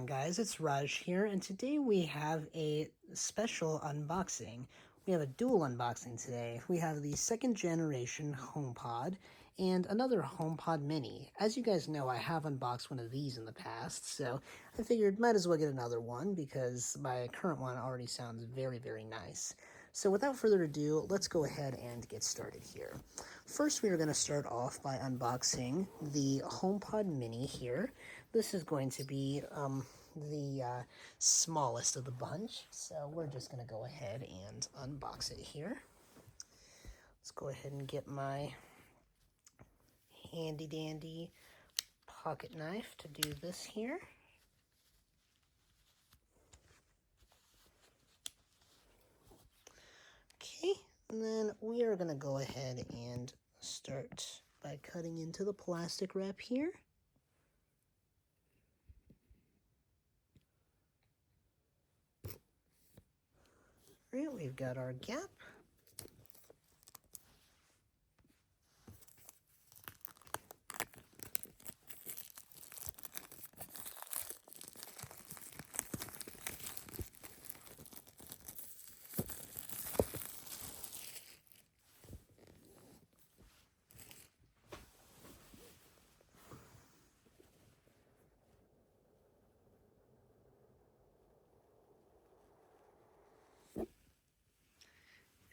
on, guys? It's Raj here, and today we have a special unboxing. We have a dual unboxing today. We have the second generation HomePod and another HomePod Mini. As you guys know, I have unboxed one of these in the past, so I figured might as well get another one because my current one already sounds very, very nice. So without further ado, let's go ahead and get started here. First, we are going to start off by unboxing the HomePod Mini here. This is going to be the smallest of the bunch, so we're just going to go ahead and unbox it here. Let's go ahead and get my handy dandy pocket knife to do this here. Okay, and then we are going to go ahead and start by cutting into the plastic wrap here. All right, we've got our gap.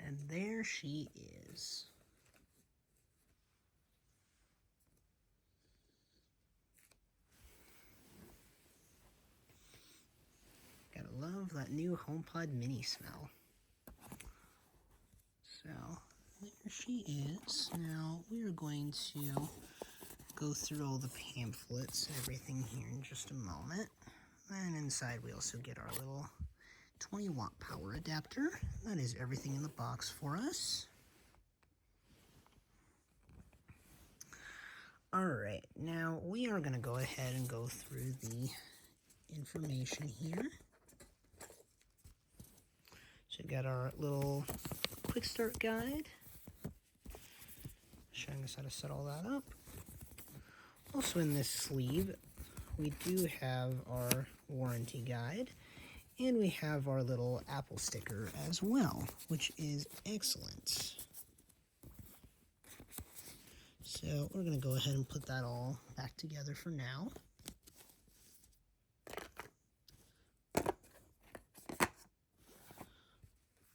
And there she is. Gotta love that new HomePod Mini smell. So, there she is. Now, we are going to go through all the pamphlets and everything here in just a moment. And inside we also get our little 20-watt power adapter. That is everything in the box for us. Alright, now we are going to go ahead and go through the information here. So we've got our little quick start guide, showing us how to set all that up. Also in this sleeve, we do have our warranty guide, and we have our little Apple sticker as well, which is excellent. So we're going to go ahead and put that all back together for now.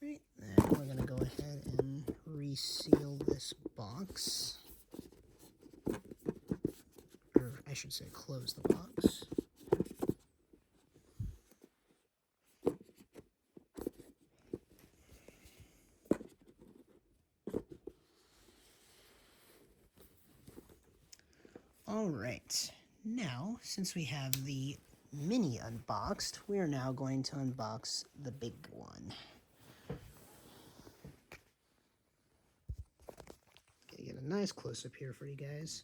Right, then we're going to go ahead and reseal this box. Or I should say close the box. Alright, now since we have the Mini unboxed, we are now going to unbox the big one. Gonna get a nice close-up here for you guys.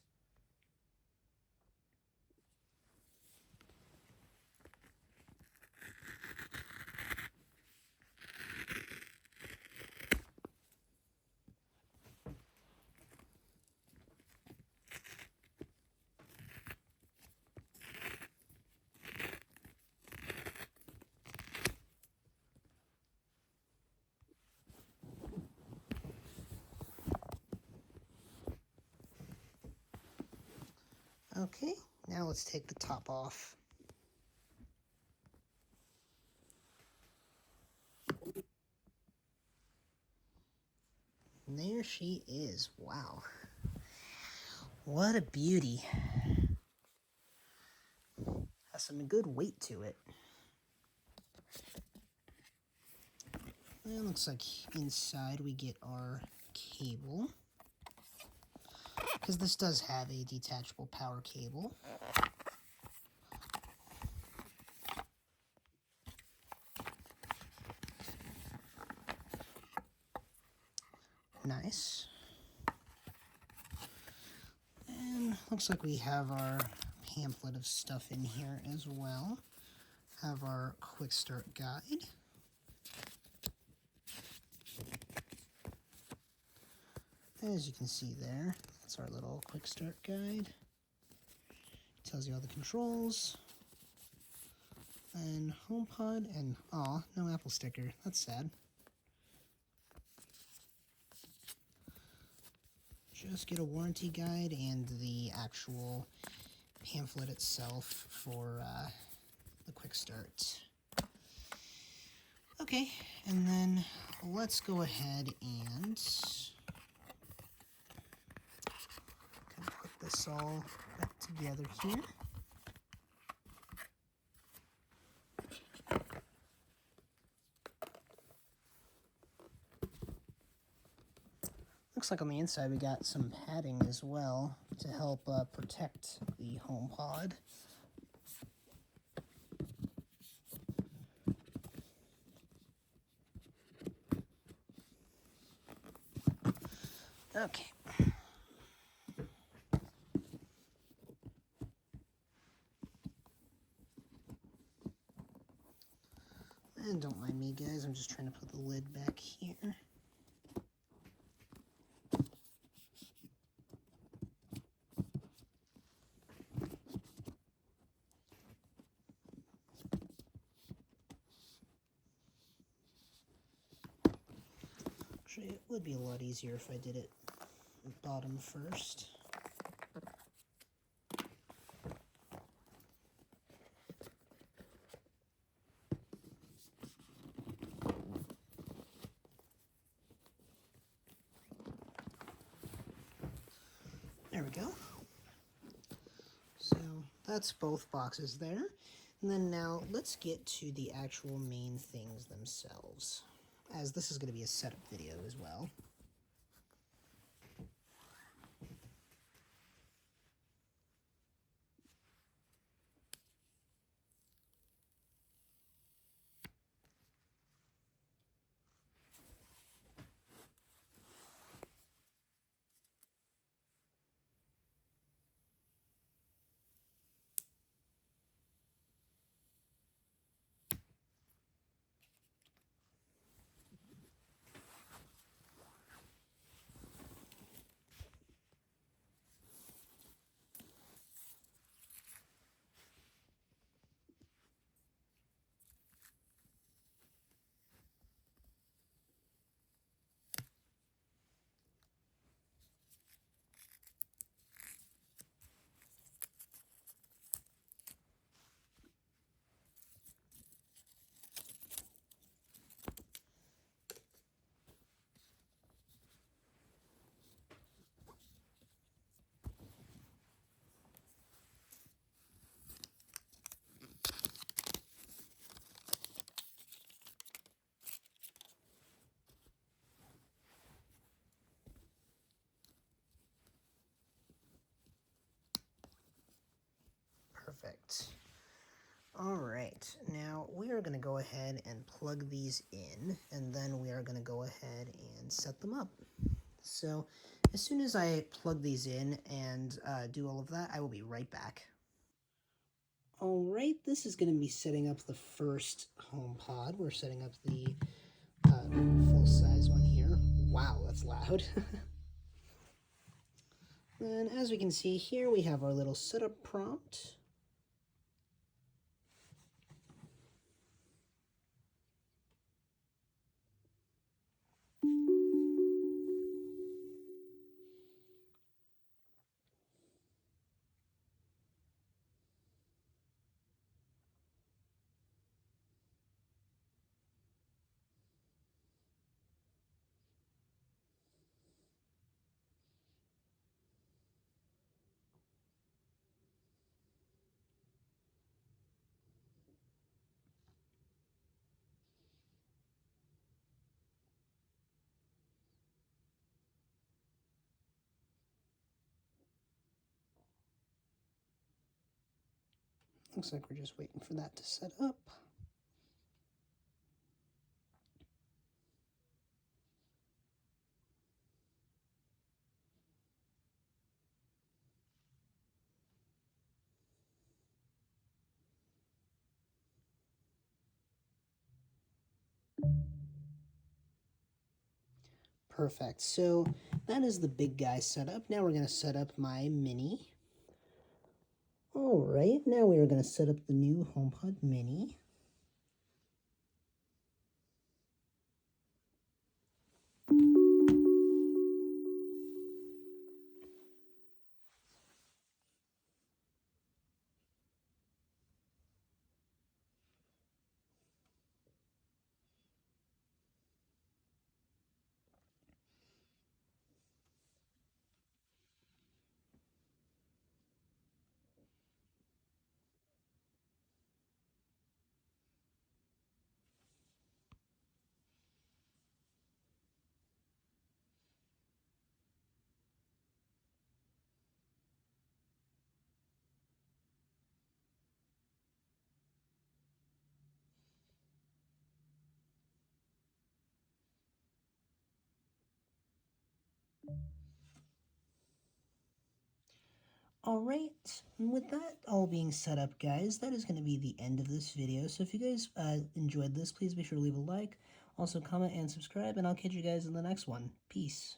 Okay, now let's take the top off. And there she is. Wow. What a beauty. Has some good weight to it. And looks like inside we get our cable, because this does have a detachable power cable. Nice. And looks like we have our pamphlet of stuff in here as well. Have our quick start guide. As you can see there, that's our little quick start guide. Tells you all the controls, And HomePod and, aw, no Apple sticker. That's sad. Just get a warranty guide and the actual pamphlet itself for the quick start. Okay, and then let's go ahead and kind of put this all back together here. Looks like on the inside we got some padding as well to help protect the HomePod. Okay. And don't mind me, guys, I'm just trying to put the lid back here. Actually, it would be a lot easier if I did it bottom first. There we go. So that's both boxes there. And then now let's get to the actual main things themselves, as this is going to be a setup video as well. Perfect. All right, now we are going to go ahead and plug these in, and then we are going to go ahead and set them up. So as soon as I plug these in and do all of that, I will be right back. All right, this is going to be setting up the first HomePod. We're setting up the full-size one here. Wow, that's loud. And as we can see here, we have our little setup prompt. Looks like we're just waiting for that to set up. Perfect. So that is the big guy setup. Now we're going to set up my mini. All right, now we are going to set up the new HomePod mini. Alright, with that all being set up, guys, that is going to be the end of this video. So if you guys enjoyed this, please be sure to leave a like, also comment and subscribe, and I'll catch you guys in the next one. Peace.